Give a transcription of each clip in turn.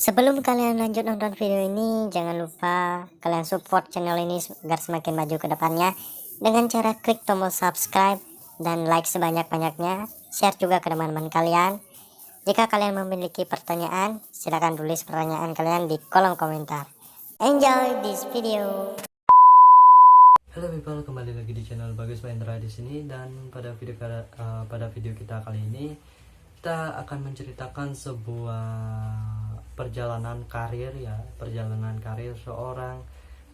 Sebelum kalian lanjut nonton video ini, jangan lupa kalian support channel ini agar semakin maju ke depannya dengan cara klik tombol subscribe dan like sebanyak-banyaknya. Share juga ke teman-teman kalian. Jika kalian memiliki pertanyaan, silahkan tulis pertanyaan kalian di kolom komentar. Enjoy this video. Halo people, kembali lagi di channel Bagus Mahendra di sini, dan pada video kita kali ini kita akan menceritakan sebuah perjalanan karir seorang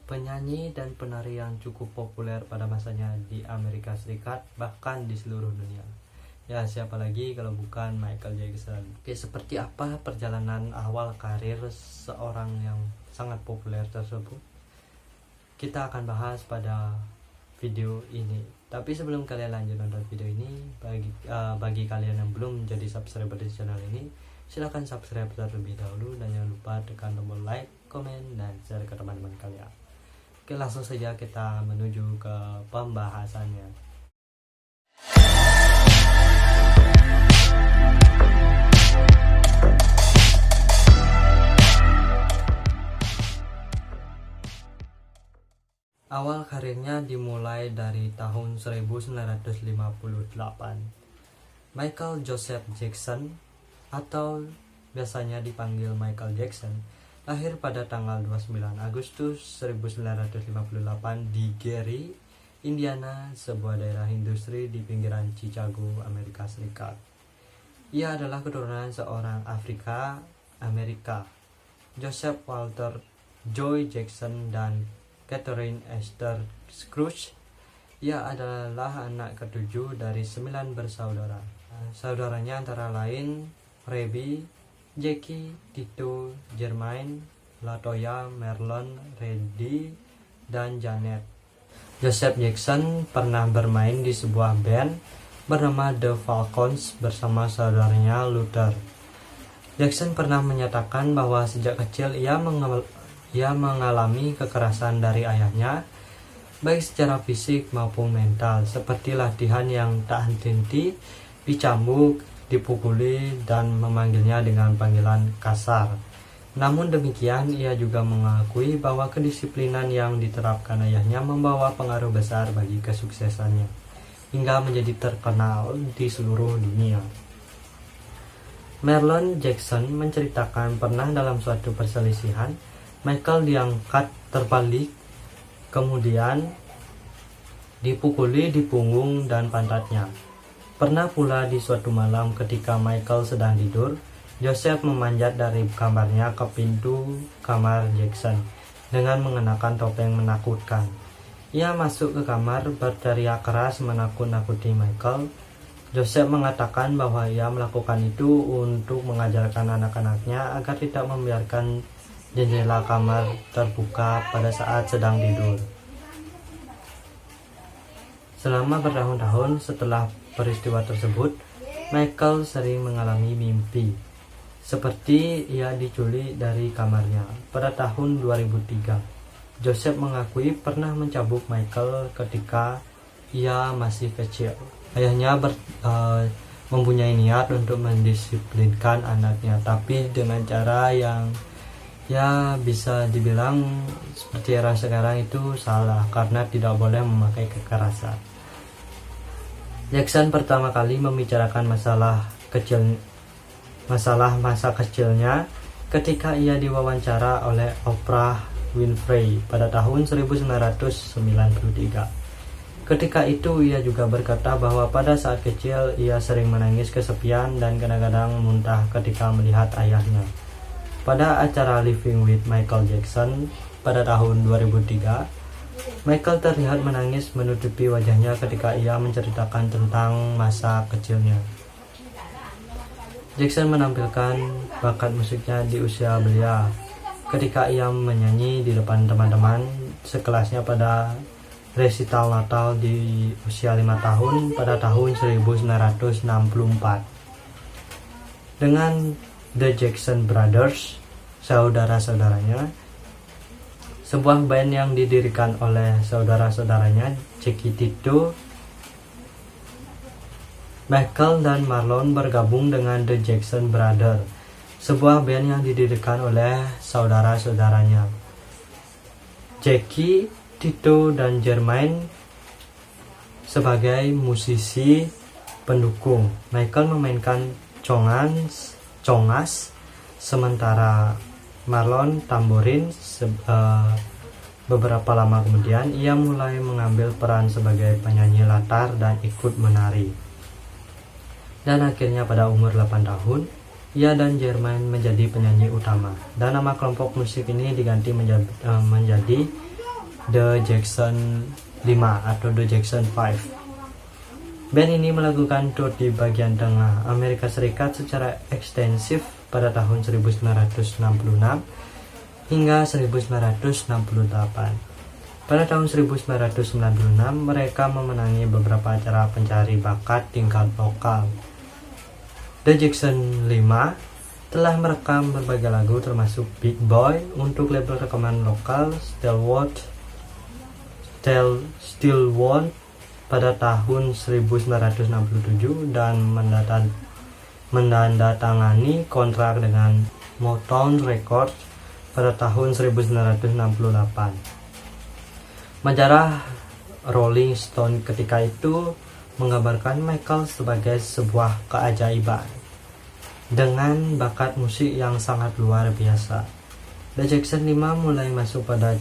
penyanyi dan penari yang cukup populer pada masanya di Amerika Serikat, bahkan di seluruh dunia. Ya, siapa lagi kalau bukan Michael Jackson. Oke, seperti apa perjalanan awal karir seorang yang sangat populer tersebut? Kita akan bahas pada video ini. Tapi sebelum kalian lanjut nonton video ini, bagi kalian yang belum menjadi subscriber di channel ini, silahkan subscribe terlebih dahulu dan jangan lupa tekan tombol like, komen, dan share ke teman-teman kalian. Oke, langsung saja kita menuju ke pembahasannya. Awal karirnya dimulai dari tahun 1958. Michael Joseph Jackson, atau biasanya dipanggil Michael Jackson, lahir pada tanggal 29 Agustus 1958 di Gary, Indiana, sebuah daerah industri di pinggiran Chicago, Amerika Serikat. Ia adalah keturunan seorang Amerika, Joseph Walter Joy Jackson dan Catherine Esther Scrooge. Ia adalah anak ketujuh dari 9 bersaudara. Saudaranya antara lain Rebby, Jackie, Tito, Jermaine, Latoya, Marlon, Reddy, dan Janet. Joseph Jackson pernah bermain di sebuah band bernama The Falcons bersama saudaranya Luther. Jackson pernah menyatakan bahwa sejak kecil ia mengalami kekerasan dari ayahnya, baik secara fisik maupun mental, seperti latihan yang tak henti-henti, dicambuk, dipukuli, dan memanggilnya dengan panggilan kasar. Namun demikian, ia juga mengakui bahwa kedisiplinan yang diterapkan ayahnya membawa pengaruh besar bagi kesuksesannya, hingga menjadi terkenal di seluruh dunia. Marlon Jackson menceritakan pernah dalam suatu perselisihan, Michael diangkat terbalik, kemudian dipukuli di punggung dan pantatnya. Pernah pula di suatu malam ketika Michael sedang tidur, Joseph memanjat dari kamarnya ke pintu kamar Jackson dengan mengenakan topeng menakutkan. Ia masuk ke kamar berteriak keras menakut-nakuti Michael. Joseph mengatakan bahwa ia melakukan itu untuk mengajarkan anak-anaknya agar tidak membiarkan jendela kamar terbuka pada saat sedang tidur. Selama bertahun-tahun setelah peristiwa tersebut, Michael sering mengalami mimpi seperti ia diculik dari kamarnya. Pada tahun 2003, Joseph mengakui pernah mencambuk Michael ketika ia masih kecil. Ayahnya mempunyai niat untuk mendisiplinkan anaknya, tapi dengan cara yang bisa dibilang seperti era sekarang itu salah, karena tidak boleh memakai kekerasan. Jackson pertama kali membicarakan masalah masa kecilnya ketika ia diwawancara oleh Oprah Winfrey pada tahun 1993. Ketika itu ia juga berkata bahwa pada saat kecil ia sering menangis kesepian dan kadang-kadang muntah ketika melihat ayahnya. Pada acara Living with Michael Jackson pada tahun 2003, Michael terlihat menangis menutupi wajahnya ketika ia menceritakan tentang masa kecilnya. Jackson menampilkan bakat musiknya di usia belia ketika ia menyanyi di depan teman-teman sekelasnya pada resital Natal di usia 5 tahun pada tahun 1964. Dengan The Jackson Brothers, saudara-saudaranya, sebuah band yang didirikan oleh saudara-saudaranya Jackie, Tito, Michael, dan Marlon bergabung dengan The Jackson Brothers sebuah band yang didirikan oleh saudara-saudaranya, Jackie, Tito, dan Jermaine sebagai musisi pendukung. Michael memainkan congas, sementara Marlon tamborin. Beberapa lama kemudian ia mulai mengambil peran sebagai penyanyi latar dan ikut menari. Dan akhirnya pada umur 8 tahun, ia dan Jermaine menjadi penyanyi utama. Dan nama kelompok musik ini diganti menjadi The Jackson 5 atau The Jackson 5. Band ini melakukan tour di bagian tengah Amerika Serikat secara ekstensif pada tahun 1966 hingga 1968. Pada tahun 1996, mereka memenangi beberapa acara pencari bakat tingkat lokal. The Jackson 5 telah merekam berbagai lagu termasuk Big Boy untuk label rekaman lokal Stillwater pada tahun 1967 dan menandatangani kontrak dengan Motown Records pada tahun 1968. Majalah Rolling Stone ketika itu menggambarkan Michael sebagai sebuah keajaiban dengan bakat musik yang sangat luar biasa. The Jackson 5 mulai masuk pada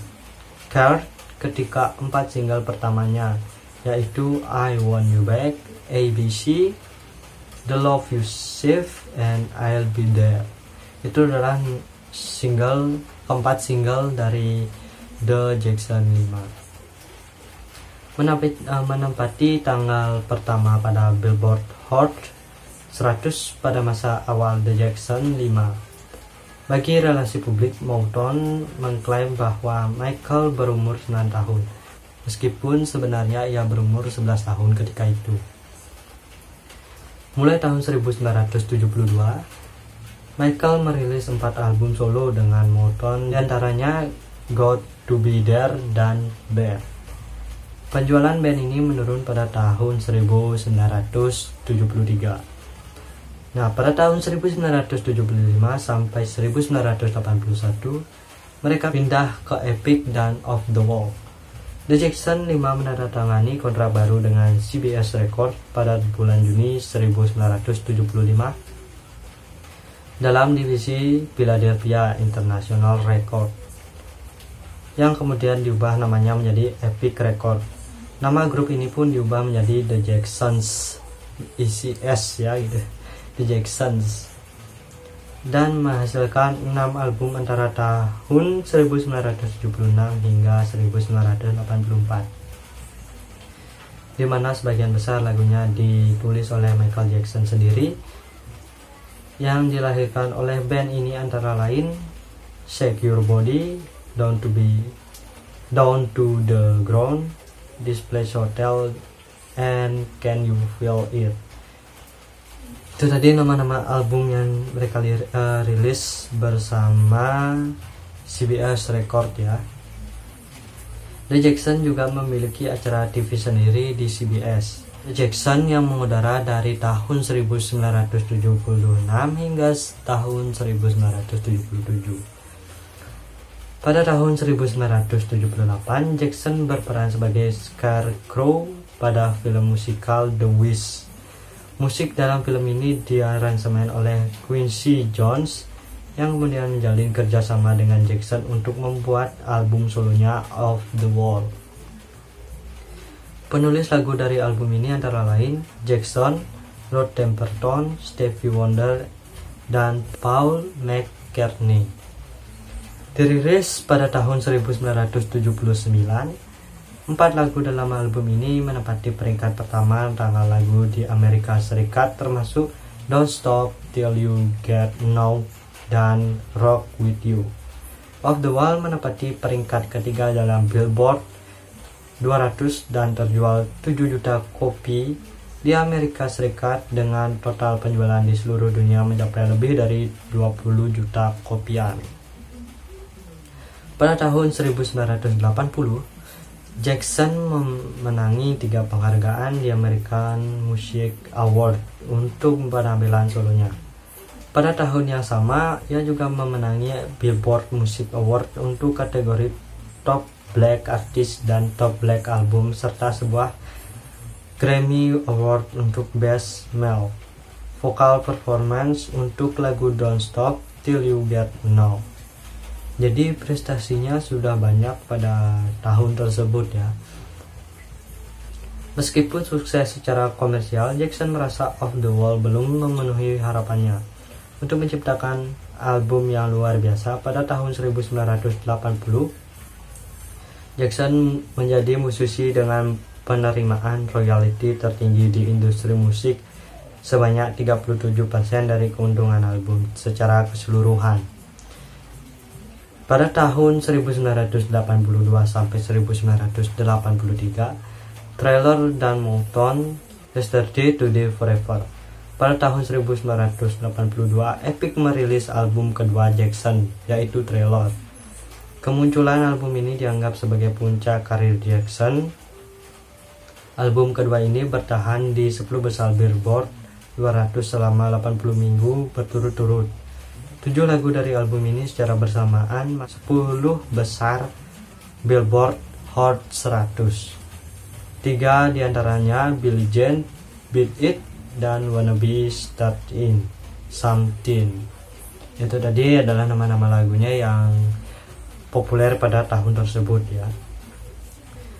chart ketika 4 single pertamanya, yaitu I Want You Back, ABC, The Love You Save, and I'll Be There. Itu adalah keempat single dari The Jackson 5. Menempati tanggal pertama pada Billboard Hot 100 pada masa awal The Jackson 5. Bagi relasi publik, Motown mengklaim bahwa Michael berumur 9 tahun, meskipun sebenarnya ia berumur 11 tahun ketika itu. Mulai tahun 1972, Michael merilis 4 album solo dengan Motown, diantaranya Got to Be There dan Bear. Penjualan band ini menurun pada tahun 1973. Nah, pada tahun 1975 sampai 1981, mereka pindah ke Epic dan Off the Wall. The Jackson 5 menandatangani kontrak baru dengan CBS Records pada bulan Juni 1975 dalam divisi Philadelphia International Record, yang kemudian diubah namanya menjadi Epic Record. Nama grup ini pun diubah menjadi The Jacksons, ECS ya gitu, The Jacksons, dan menghasilkan 6 album antara tahun 1976 hingga 1984, di mana sebagian besar lagunya ditulis oleh Michael Jackson sendiri. Yang dilahirkan oleh band ini antara lain Shake Your Body, Down to the Ground, This Place Hotel, and Can You Feel It. Itu tadi nama-nama album yang mereka rilis bersama CBS Record ya. The Jackson juga memiliki acara TV sendiri di CBS. Jackson yang mengudara dari tahun 1976 hingga tahun 1977. Pada tahun 1978, Jackson berperan sebagai Scarecrow pada film musikal The Wiz. Musik dalam film ini diaransemen oleh Quincy Jones, yang kemudian menjalin kerjasama dengan Jackson untuk membuat album solonya Off the Wall. Penulis lagu dari album ini antara lain Jackson, Rod Temperton, Stevie Wonder, dan Paul McCartney. Dirilis pada tahun 1979, 4 lagu dalam album ini menempati peringkat pertama tanggal lagu di Amerika Serikat, termasuk Don't Stop Till You Get Know dan Rock With You. Off the Wall menempati peringkat ketiga dalam Billboard 200 dan terjual 7 juta kopi di Amerika Serikat, dengan total penjualan di seluruh dunia mencapai lebih dari 20 juta kopian. Pada tahun 1980, Jackson memenangi 3 penghargaan di American Music Award untuk penampilan solonya. Pada tahun yang sama, ia juga memenangi Billboard Music Award untuk kategori Top Black Artist dan Top Black Album, serta sebuah Grammy Award untuk Best Male Vocal Performance untuk lagu Don't Stop Till You Get No. Jadi prestasinya sudah banyak pada tahun tersebut ya. Meskipun sukses secara komersial, Jackson merasa Off the Wall belum memenuhi harapannya untuk menciptakan album yang luar biasa. Pada tahun 1980, Jackson menjadi musisi dengan penerimaan royalti tertinggi di industri musik sebanyak 37% dari keuntungan album secara keseluruhan. Pada tahun 1982 sampai 1983, Trailer dan Motown Yesterday Today Forever. Pada tahun 1982, Epic merilis album kedua Jackson, yaitu Trailer. Kemunculan album ini dianggap sebagai puncak karir Jackson. Album kedua ini bertahan di 10 besar Billboard 200 selama 80 minggu berturut-turut. 7 lagu dari album ini secara bersamaan 10 besar Billboard Hot 100. 3 diantaranya Billie Jean, Beat It, dan Wanna Be Starting Something. Itu tadi adalah nama-nama lagunya yang populer pada tahun tersebut ya.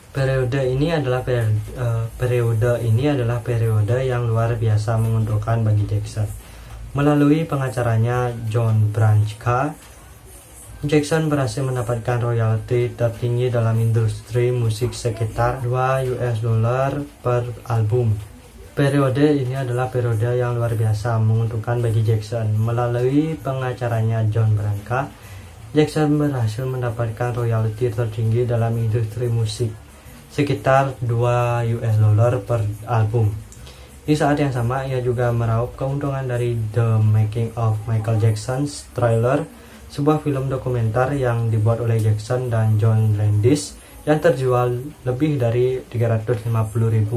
Periode ini adalah periode yang luar biasa menguntungkan bagi Jackson. Melalui pengacaranya John Branchka, Jackson berhasil mendapatkan royalti tertinggi dalam industri musik sekitar $2 per album. Periode ini adalah periode yang luar biasa menguntungkan bagi Jackson. Melalui pengacaranya John Branca, Jackson berhasil mendapatkan royalti tertinggi dalam industri musik, sekitar $2 per album. Di saat yang sama, ia juga meraup keuntungan dari The Making of Michael Jackson's Thriller, sebuah film dokumenter yang dibuat oleh Jackson dan John Landis yang terjual lebih dari 350.000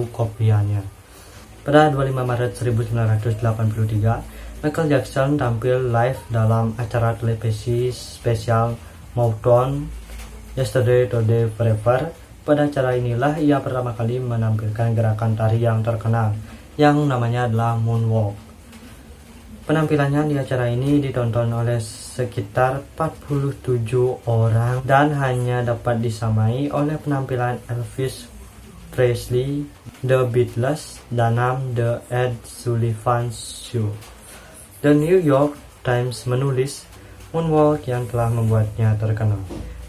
kopiannya. Pada 25 Maret 1983, Michael Jackson tampil live dalam acara televisi spesial Motown Yesterday Today Forever. Pada acara inilah ia pertama kali menampilkan gerakan tari yang terkenal yang namanya adalah Moonwalk. Penampilannya di acara ini ditonton oleh sekitar 47 orang dan hanya dapat disamai oleh penampilan Elvis Presley, The Beatles, dalam The Ed Sullivan Show. The New York Times menulis, Moonwalk yang telah membuatnya terkenal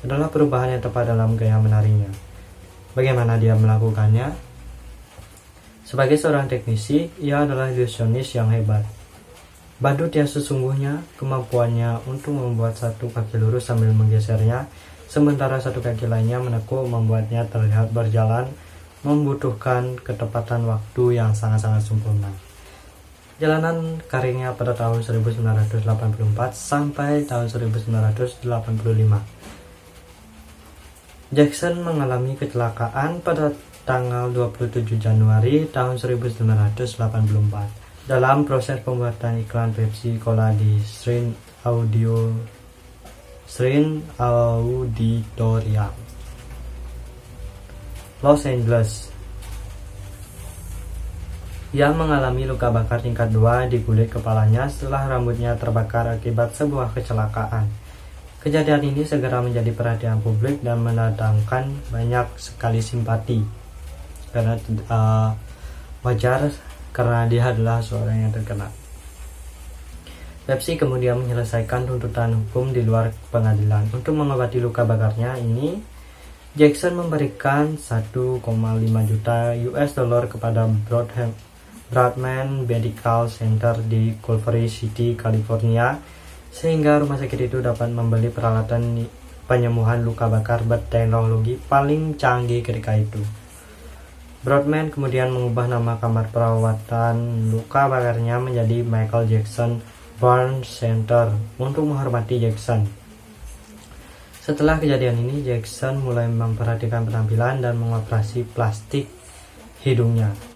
adalah perubahan yang tepat dalam gaya menarinya. Bagaimana dia melakukannya? Sebagai seorang teknisi, ia adalah ilusionis yang hebat. Badut yang sesungguhnya, kemampuannya untuk membuat satu kaki lurus sambil menggesernya, sementara satu kaki lainnya menekuk membuatnya terlihat berjalan, membutuhkan ketepatan waktu yang sangat-sangat sempurna. Jalanan karirnya pada tahun 1984 sampai tahun 1985. Jackson mengalami kecelakaan pada tanggal 27 Januari tahun 1984 dalam proses pembuatan iklan Pepsi Cola di Shrine Auditorium, Los Angeles. Ia mengalami luka bakar tingkat 2 di kulit kepalanya setelah rambutnya terbakar akibat sebuah kecelakaan. Kejadian ini segera menjadi perhatian publik dan mendatangkan banyak sekali simpati. Karena wajar, karena dia adalah seorang yang terkenal. Pepsi kemudian menyelesaikan tuntutan hukum di luar pengadilan. Untuk mengobati luka bakarnya ini, Jackson memberikan $1,5 juta kepada Broadman Medical Center di Culver City, California, sehingga rumah sakit itu dapat membeli peralatan penyembuhan luka bakar berteknologi paling canggih ketika itu. Broadman kemudian mengubah nama kamar perawatan luka bakarnya menjadi Michael Jackson Burn Center untuk menghormati Jackson. Setelah kejadian ini, Jackson mulai memperhatikan penampilan dan mengoperasi plastik hidungnya.